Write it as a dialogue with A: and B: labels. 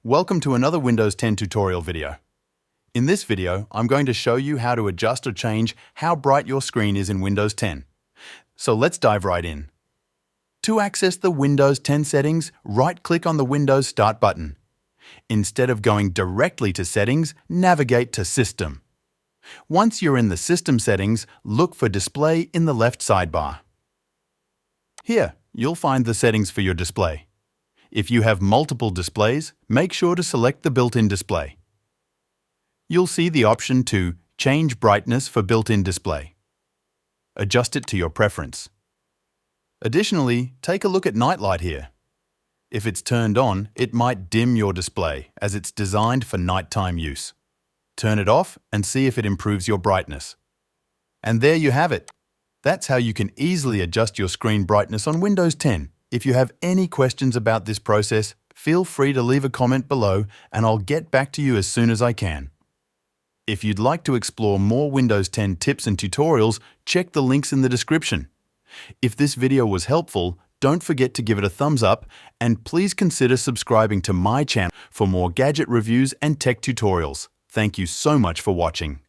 A: Welcome to another Windows 10 tutorial video. In this video, I'm going to show you how to adjust or change how bright your screen is in Windows 10. So let's dive right in. To access the Windows 10 settings, right-click on the Windows Start button. Instead of going directly to Settings, navigate to System. Once you're in the System settings, look for Display in the left sidebar. Here, you'll find the settings for your display. If you have multiple displays, make sure to select the built-in display. You'll see the option to change brightness for built-in display. Adjust it to your preference. Additionally, take a look at nightlight here. If it's turned on, it might dim your display as it's designed for nighttime use. Turn it off and see if it improves your brightness. And there you have it. That's how you can easily adjust your screen brightness on Windows 10. If you have any questions about this process, feel free to leave a comment below and I'll get back to you as soon as I can. If you'd like to explore more Windows 10 tips and tutorials, check the links in the description. If this video was helpful, don't forget to give it a thumbs up and please consider subscribing to my channel for more gadget reviews and tech tutorials. Thank you so much for watching.